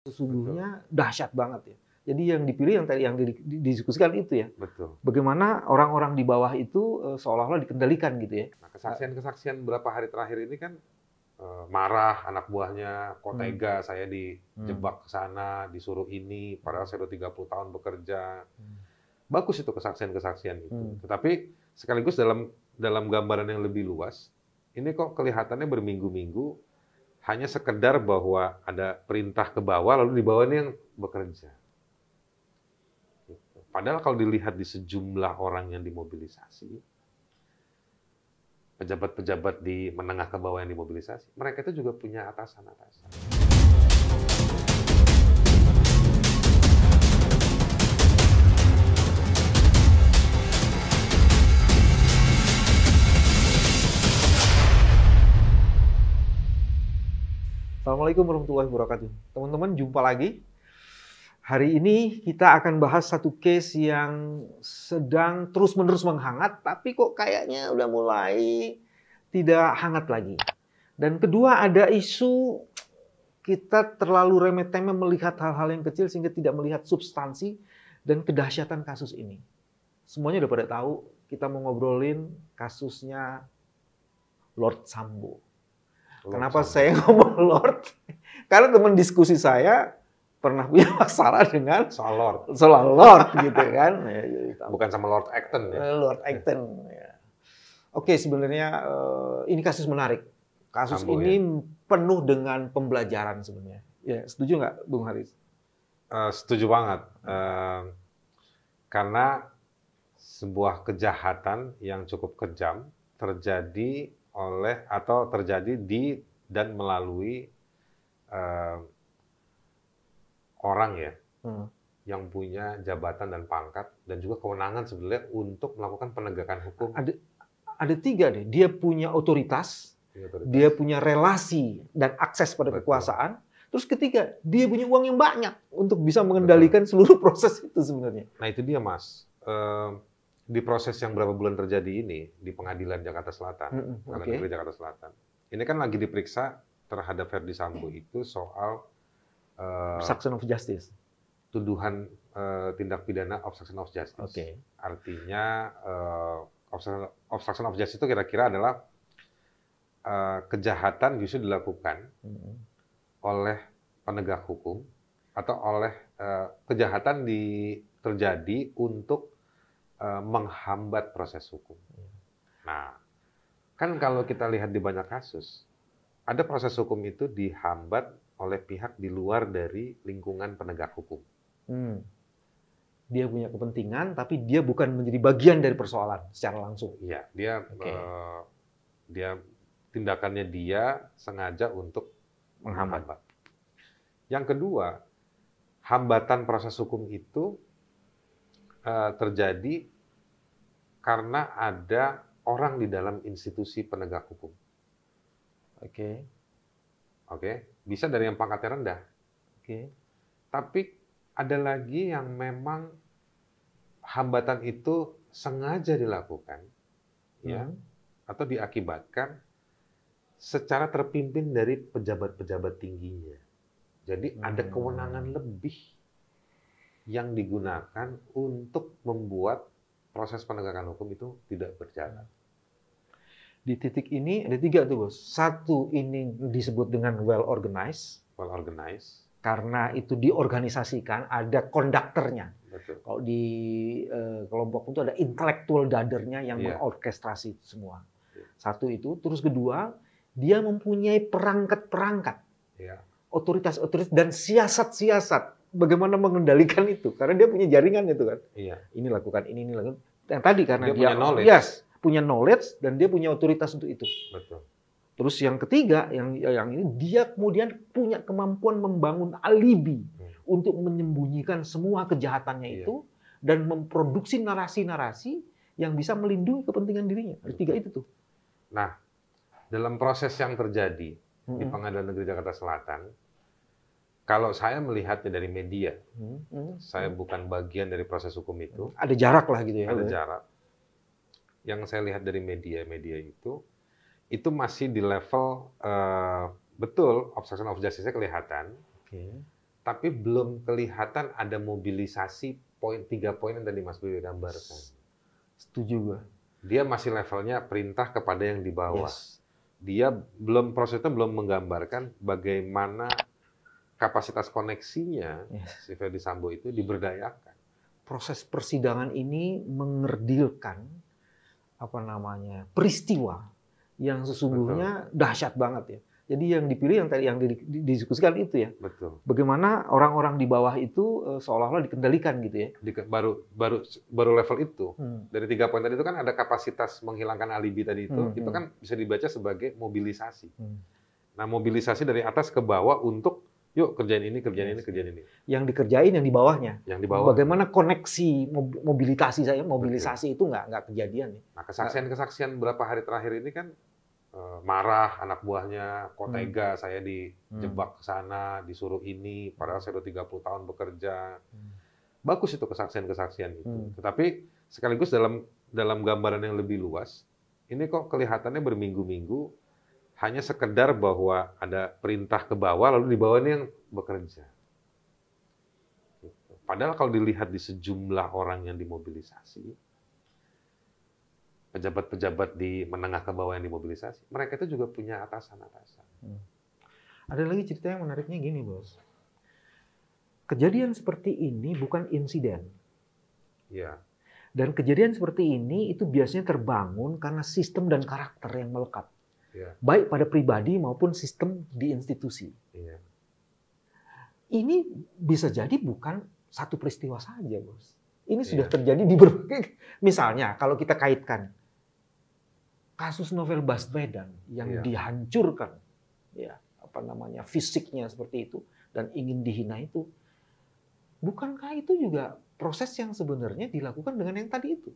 Sesungguhnya dahsyat banget ya. Jadi yang dipilih yang tadi yang didiskusikan itu ya. Betul. Bagaimana orang-orang di bawah itu seolah-olah dikendalikan gitu ya. Nah, kesaksian-kesaksian beberapa hari terakhir ini kan marah anak buahnya, kok tega saya dijebak ke sana, disuruh ini, padahal saya udah 30 tahun bekerja. Bagus itu kesaksian-kesaksian itu. Tetapi sekaligus dalam gambaran yang lebih luas, ini kok kelihatannya berminggu-minggu hanya sekedar bahwa ada perintah ke bawah, lalu di bawah ini yang bekerja. Padahal kalau dilihat di sejumlah orang yang dimobilisasi, pejabat-pejabat di menengah ke bawah yang dimobilisasi, mereka itu juga punya atasan-atasan. Assalamualaikum warahmatullahi wabarakatuh. Teman-teman, jumpa lagi. Hari ini kita akan bahas satu case yang sedang terus-menerus menghangat, tapi kok kayaknya udah mulai tidak hangat lagi. Dan kedua, ada isu kita terlalu remeh-temeh melihat hal-hal yang kecil sehingga tidak melihat substansi dan kedahsyatan kasus ini. Semuanya udah pada tahu, kita mau ngobrolin kasusnya Lord Sambo. Kenapa saya ngomong Lord? Karena teman diskusi saya pernah punya masalah dengan Soal Lord. gitu kan. Bukan sama Lord Acton ya? Lord Acton. Ya. Oke, sebenarnya ini kasus menarik. Kasus Sambo, ini ya? penuh dengan pembelajaran sebenarnya. Ya, setuju nggak, Bung Haris? Setuju banget. Karena sebuah kejahatan yang cukup kejam terjadi di dan melalui orang ya yang punya jabatan dan pangkat dan juga kewenangan sebenarnya untuk melakukan penegakan hukum. Ada tiga deh. Dia punya otoritas, dia punya relasi dan akses pada kekuasaan. Terus ketiga, dia punya uang yang banyak untuk bisa mengendalikan seluruh proses itu sebenarnya. Nah itu dia Mas. Di proses yang berapa bulan terjadi ini di Pengadilan Jakarta Selatan, Pengadilan Negeri Jakarta Selatan, ini kan lagi diperiksa terhadap Ferdy Sambo itu soal obstruction of justice, tuduhan tindak pidana obstruction of justice. Artinya obstruction of justice itu kira-kira adalah kejahatan justru dilakukan oleh penegak hukum atau oleh kejahatan terjadi untuk menghambat proses hukum. Nah, kan kalau kita lihat di banyak kasus, ada proses hukum itu dihambat oleh pihak di luar dari lingkungan penegak hukum. Dia punya kepentingan, tapi dia bukan menjadi bagian dari persoalan secara langsung. Iya, dia tindakannya dia sengaja untuk menghambat. Yang kedua, hambatan proses hukum itu terjadi karena ada orang di dalam institusi penegak hukum. Bisa dari yang pangkatnya rendah. Tapi ada lagi yang memang hambatan itu sengaja dilakukan, ya, atau diakibatkan secara terpimpin dari pejabat-pejabat tingginya. Jadi ada kewenangan lebih yang digunakan untuk membuat proses penegakan hukum itu tidak berjalan. Di titik ini ada tiga tuh, Bos. Satu, ini disebut dengan well organized. Karena itu diorganisasikan, ada konduktornya. Kalau di kelompok itu ada intellectual dadernya yang mengorkestrasi semua. Satu itu. Terus kedua, dia mempunyai perangkat-perangkat. Otoritas-otoritas dan siasat-siasat. Bagaimana mengendalikan itu? Karena dia punya jaringan itu kan. Ini lakukan, ini lakukan. Yang tadi karena dia punya knowledge dan dia punya otoritas untuk itu. Terus yang ketiga, yang ini dia kemudian punya kemampuan membangun alibi untuk menyembunyikan semua kejahatannya itu dan memproduksi narasi-narasi yang bisa melindungi kepentingan dirinya. Ada tiga itu tuh. Nah, dalam proses yang terjadi di Pengadilan Negeri Jakarta Selatan, kalau saya melihatnya dari media, saya bukan bagian dari proses hukum itu. Ada jarak lah gitu ya. Ada jarak. Yang saya lihat dari media itu masih di level betul obstruction of justice-nya kelihatan. tapi belum kelihatan ada mobilisasi 3 poin yang tadi Mas Billy gambarkan. Setuju gue. Dia masih levelnya perintah kepada yang di bawah. Yes. Dia prosesnya belum menggambarkan bagaimana kapasitas koneksinya si Ferdy Sambo itu diberdayakan. Proses persidangan ini mengerdilkan peristiwa yang sesungguhnya dahsyat banget ya. Jadi yang dipilih yang didiskusikan itu ya. Betul. Bagaimana orang-orang di bawah itu seolah-olah dikendalikan gitu ya. Baru level itu. Dari 3 poin tadi itu kan ada kapasitas menghilangkan alibi tadi itu kan bisa dibaca sebagai mobilisasi. Nah, mobilisasi dari atas ke bawah untuk yuk kerjain ini. Yang dikerjain yang di bawahnya. Yang di bawah. Bagaimana koneksi mobilisasi itu nggak kejadian ya. Nah, kesaksian berapa hari terakhir ini kan marah anak buahnya, kok tega saya dijebak ke sana, disuruh ini, padahal saya udah 30 tahun bekerja. Bagus itu kesaksian-kesaksian itu. Tetapi sekaligus dalam gambaran yang lebih luas, ini kok kelihatannya berminggu-minggu hanya sekedar bahwa ada perintah ke bawah, lalu di bawah ini yang bekerja. Padahal kalau dilihat di sejumlah orang yang dimobilisasi, pejabat-pejabat di menengah ke bawah yang dimobilisasi, mereka itu juga punya atasan-atasan. Ada lagi cerita yang menariknya gini, Bos. Kejadian seperti ini bukan insiden. Ya. Dan kejadian seperti ini itu biasanya terbangun karena sistem dan karakter yang melekat. Ya. Baik pada pribadi maupun sistem di institusi. Ya. Ini bisa jadi bukan satu peristiwa saja, Bos. Ini sudah terjadi di berbagai, misalnya kalau kita kaitkan kasus Novel Baswedan yang dihancurkan, fisiknya seperti itu dan ingin dihina itu, bukankah itu juga proses yang sebenarnya dilakukan dengan yang tadi itu?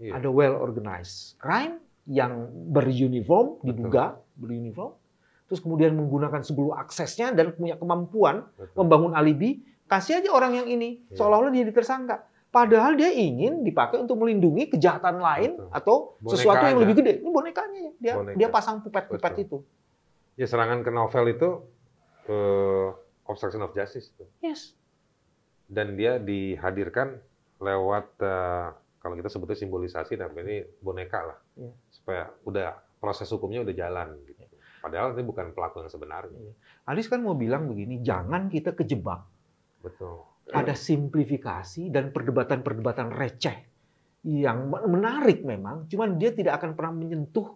Ada well organized crime yang beruniform, diduga beruniform, terus kemudian menggunakan seluruh aksesnya dan punya kemampuan membangun alibi, kasih aja orang yang ini, seolah-olah dia tersangka. Padahal dia ingin dipakai untuk melindungi kejahatan lain atau sesuatu yang lebih gede. Ini bonekanya ya. Dia pasang pupet-pupet itu. Ya, serangan ke Novel itu obstruction of justice itu. Yes. Dan dia dihadirkan lewat kalau kita sebutnya simbolisasi, tapi ini boneka lah. Supaya udah proses hukumnya udah jalan gitu. Padahal ini bukan pelaku yang sebenarnya. Alis kan mau bilang begini, jangan kita kejebak. Betul. Ada simplifikasi dan perdebatan-perdebatan receh yang menarik memang, cuman dia tidak akan pernah menyentuh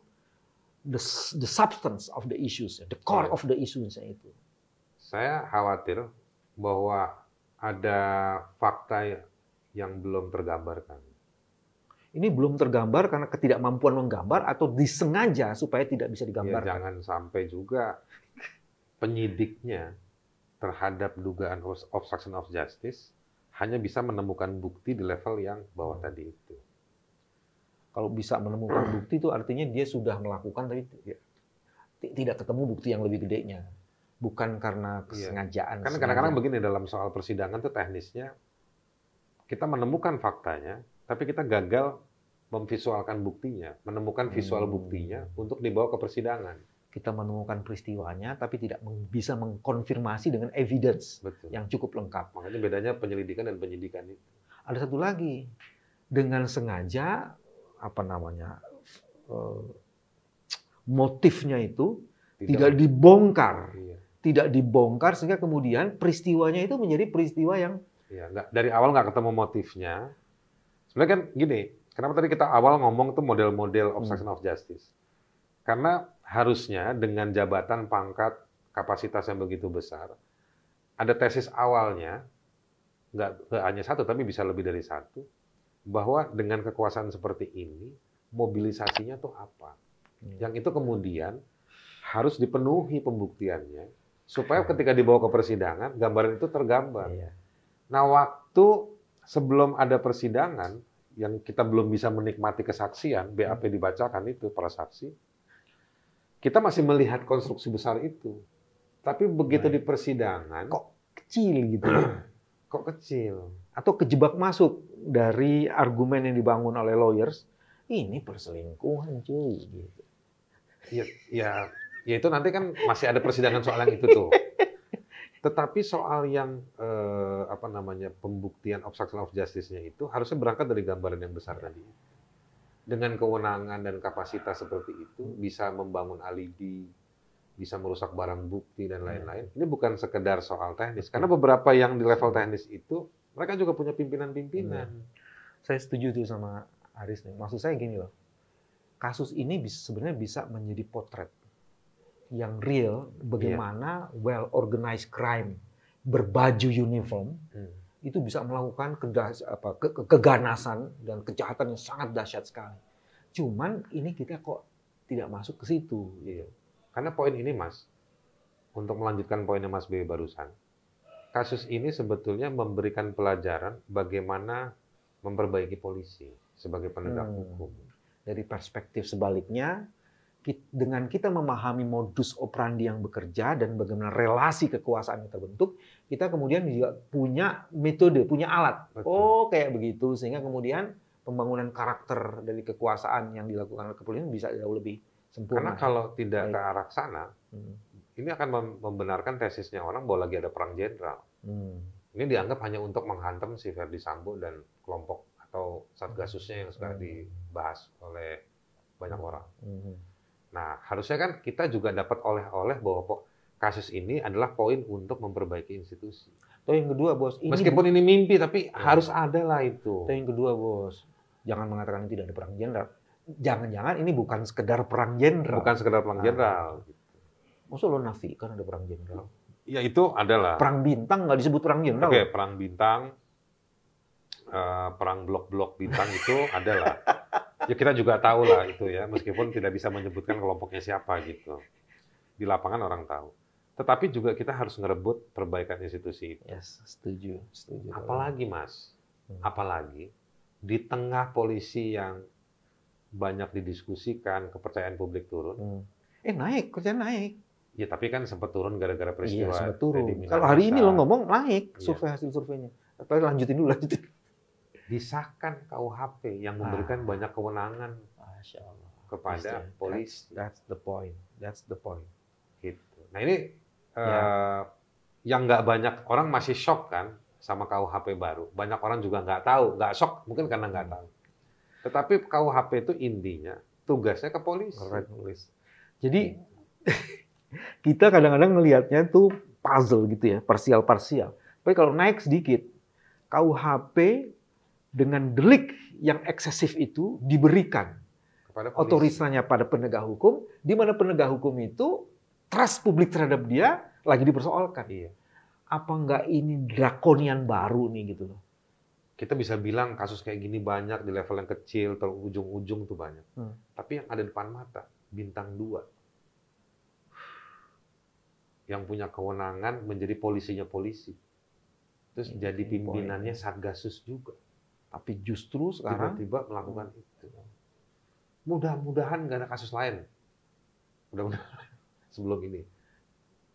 the substance of the issues, the core of the issues itu. Saya khawatir bahwa ada fakta yang belum tergambarkan. Ini belum tergambar karena ketidakmampuan menggambar atau disengaja supaya tidak bisa digambarkan. Ya, jangan sampai juga penyidiknya terhadap dugaan obstruction of justice hanya bisa menemukan bukti di level yang bawah tadi itu. Kalau bisa menemukan bukti itu artinya dia sudah melakukan tapi tidak ketemu bukti yang lebih gedenya. Bukan karena kesengajaan. Karena kadang-kadang begini dalam soal persidangan tuh teknisnya, kita menemukan faktanya, tapi kita gagal memvisualkan buktinya, menemukan visual buktinya untuk dibawa ke persidangan. Kita menemukan peristiwanya, tapi tidak bisa mengkonfirmasi dengan evidence yang cukup lengkap. Makanya bedanya penyelidikan dan penyidikan itu. Ada satu lagi, dengan sengaja motifnya itu tidak dibongkar, tidak dibongkar sehingga kemudian peristiwanya itu menjadi peristiwa yang dari awal nggak ketemu motifnya. Sebenarnya kan gini, kenapa tadi kita awal ngomong tuh model-model obstruction of justice? Karena harusnya dengan jabatan, pangkat, kapasitas yang begitu besar, ada tesis awalnya, nggak hanya satu, tapi bisa lebih dari satu, bahwa dengan kekuasaan seperti ini, mobilisasinya tuh apa? Yang itu kemudian harus dipenuhi pembuktiannya, supaya ketika dibawa ke persidangan, gambaran itu tergambar. Nah, waktu sebelum ada persidangan, yang kita belum bisa menikmati kesaksian, BAP dibacakan itu, para saksi, kita masih melihat konstruksi besar itu. Tapi begitu di persidangan, kok kecil gitu. Kok kecil. Atau kejebak masuk dari argumen yang dibangun oleh lawyers, ini perselingkuhan cuy. Gitu. Ya itu nanti kan masih ada persidangan soal yang itu tuh. Tetapi soal yang pembuktian obstruction of justice-nya itu harusnya berangkat dari gambaran yang besar tadi. Dengan kewenangan dan kapasitas seperti itu bisa membangun alibi, bisa merusak barang bukti dan lain-lain. Ini bukan sekedar soal teknis, karena beberapa yang di level teknis itu mereka juga punya pimpinan-pimpinan. Saya setuju tuh sama Aris nih. Maksud saya gini loh, kasus ini sebenarnya bisa menjadi potret yang real bagaimana well organized crime berbaju uniform itu bisa melakukan keganasan dan kejahatan yang sangat dahsyat sekali. Cuman ini kita kok tidak masuk ke situ. Iya. Karena poin ini, Mas, untuk melanjutkan poinnya Mas B barusan, kasus ini sebetulnya memberikan pelajaran bagaimana memperbaiki polisi sebagai penegak hukum. Dari perspektif sebaliknya, dengan kita memahami modus operandi yang bekerja dan bagaimana relasi kekuasaan yang terbentuk, kita kemudian juga punya metode, punya alat. Betul. Oh, kayak begitu. Sehingga kemudian pembangunan karakter dari kekuasaan yang dilakukan oleh kepolisian bisa jauh lebih sempurna. Karena kalau tidak ke arah sana, ini akan membenarkan tesisnya orang bahwa lagi ada perang jenderal. Ini dianggap hanya untuk menghantam si Verdi Sambo dan kelompok atau satgasusnya yang sudah dibahas oleh banyak orang. Nah, harusnya kan kita juga dapat oleh-oleh bahwa kasus ini adalah poin untuk memperbaiki institusi. Atau yang kedua, Bos, meskipun ini mimpi, tapi harus ada lah itu. Atau yang kedua, Bos, jangan mengatakan tidak ada perang jenderal. Jangan-jangan ini bukan sekedar perang jenderal. Bukan sekedar perang jenderal. Maksud lo nafikan ada perang jenderal? Ya itu adalah. Perang bintang nggak disebut perang jenderal. Oke, perang bintang, perang blok-blok bintang itu adalah. Ya kita juga tahu lah itu ya, meskipun tidak bisa menyebutkan kelompoknya siapa gitu. Di lapangan orang tahu. Tetapi juga kita harus ngerebut perbaikan institusi itu. Yes, setuju. Apalagi, Mas, apalagi di tengah polisi yang banyak didiskusikan, kepercayaan publik turun. Naik, kerjaan naik. Ya, tapi kan sempat turun gara-gara peristiwa. Iya, sempat turun. Kalau hari ini lo ngomong naik hasil surveinya. Tapi lanjutin dulu. Disahkan KUHP yang memberikan banyak kewenangan kepada polisi. That's the point. Gitu. Nah ini yang nggak banyak orang masih shock kan sama KUHP baru. Banyak orang juga nggak tahu, nggak shock mungkin karena nggak tahu. Tetapi KUHP itu intinya tugasnya ke polisi. Jadi kita kadang-kadang ngelihatnya tuh puzzle gitu ya, parsial-parsial. Tapi kalau naik sedikit, KUHP dengan delik yang eksesif itu diberikan otoritasnya pada penegak hukum, di mana penegak hukum itu trust publik terhadap dia lagi dipersoalkan. Iya. Apa enggak ini drakonian baru nih gitu loh? Kita bisa bilang kasus kayak gini banyak di level yang kecil, terujung-ujung tuh banyak. Tapi yang ada depan mata, bintang 2. Yang punya kewenangan menjadi polisinya polisi. Terus jadi pimpinannya Satgasus juga. Tapi justru sekarang tiba-tiba melakukan itu. Mudah-mudahan nggak ada kasus lain. Mudah-mudahan sebelum ini.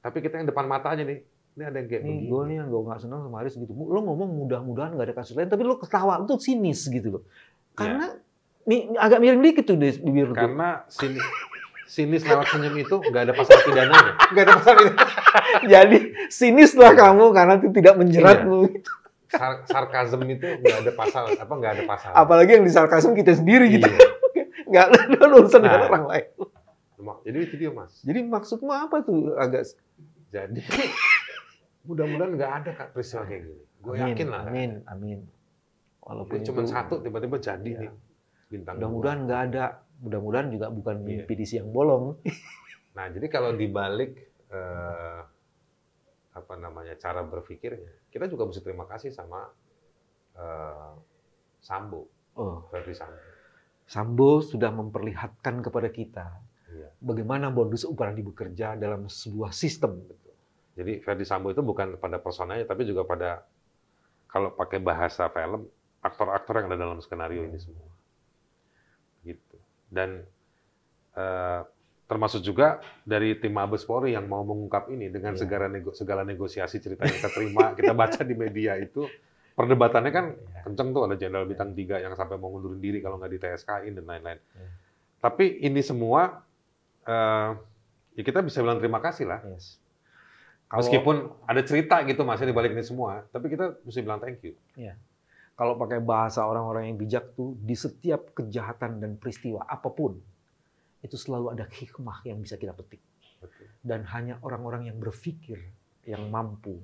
Tapi kita yang depan mata aja nih. Ini ada yang kayak begini. Gue nih yang gue nggak senang sama Aris gitu. Lo ngomong mudah-mudahan nggak ada kasus lain, tapi lo ketawa itu sinis gitu loh. Karena agak miring dikit tuh di bibir. Karena sinis lewat senyum itu nggak ada pasal pidananya. Nggak ada pasal pidana. Jadi sinislah kamu karena itu tidak menjeratmu. Sarkasm itu nggak ada pasal, nggak ada pasal. Apalagi yang di sarkasm kita sendiri gitu. Nggak ada urusan dengan orang lain. Jadi itu dia, Mas. Jadi maksudmu apa tuh agak? Jadi mudah-mudahan nggak ada peristiwa kayak gini. Gue yakin lah. Amin. Walaupun cuma satu tiba-tiba jadi nih bintang. Mudah-mudahan nggak ada. Mudah-mudahan juga bukan mimpi di siang bolong. Nah, jadi kalau dibalik cara berpikirnya, kita juga mesti terima kasih sama Sambo, Verdi Sambo. Sambo sudah memperlihatkan kepada kita bagaimana modus operandi bekerja dalam sebuah sistem. Jadi Verdi Sambo itu bukan pada personanya, tapi juga pada, kalau pakai bahasa film, aktor-aktor yang ada dalam skenario ini semua. Gitu. Dan termasuk juga dari tim Mabes Polri yang mau mengungkap ini dengan segala negosiasi cerita yang kita terima, kita baca di media itu, perdebatannya kan kenceng tuh, ada Jenderal Bintang 3 yang sampai mau ngundurin diri kalau nggak di TSK-in dan lain-lain. Tapi ini semua, ya kita bisa bilang terima kasih lah. Meskipun ada cerita gitu Mas di balik ini semua, tapi kita mesti bilang thank you. Iya. Kalau pakai bahasa orang-orang yang bijak tuh, di setiap kejahatan dan peristiwa apapun, itu selalu ada hikmah yang bisa kita petik. Betul. Dan hanya orang-orang yang berpikir yang mampu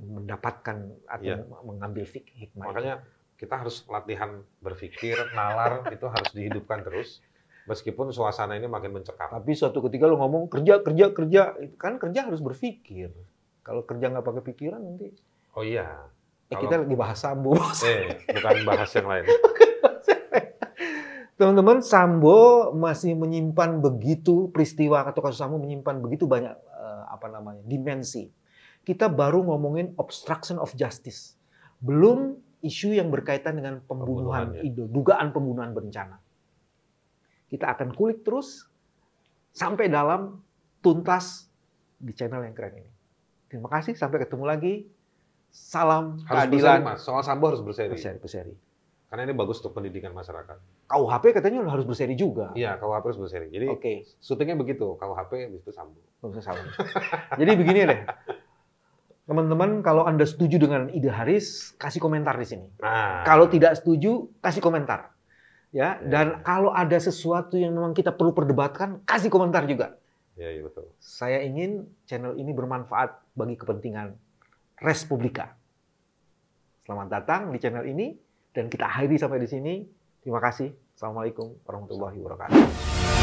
mendapatkan atau mengambil hikmah. Makanya kita harus latihan berpikir, nalar itu harus dihidupkan terus. Meskipun suasana ini makin mencekam. Tapi suatu ketika lo ngomong kerja, kan kerja harus berpikir. Kalau kerja nggak pakai pikiran nanti. Oh iya. Kita lagi bahas Sambo. Bukan bahas yang lain. Teman-teman, Sambo masih menyimpan begitu peristiwa atau kasus Sambo menyimpan begitu banyak dimensi. Kita baru ngomongin obstruction of justice. Belum isu yang berkaitan dengan pembunuhan, dugaan pembunuhan berencana. Kita akan kulik terus sampai dalam tuntas di channel yang keren ini. Terima kasih, sampai ketemu lagi. Salam keadilan. Mas. Soal Sambo harus berseri. Berseri. Karena ini bagus untuk pendidikan masyarakat. KUHP katanya harus berseri juga. Iya, KUHP harus berseri. Jadi syutingnya begitu, KUHP habis itu Sambo. Jadi begini deh. Teman-teman, kalau Anda setuju dengan ide Haris, kasih komentar di sini. Kalau tidak setuju, kasih komentar. Dan kalau ada sesuatu yang memang kita perlu perdebatkan, kasih komentar juga. Iya, betul. Saya ingin channel ini bermanfaat bagi kepentingan Res Publica. Selamat datang di channel ini dan kita akhiri sampai di sini. Terima kasih. Assalamualaikum warahmatullahi wabarakatuh.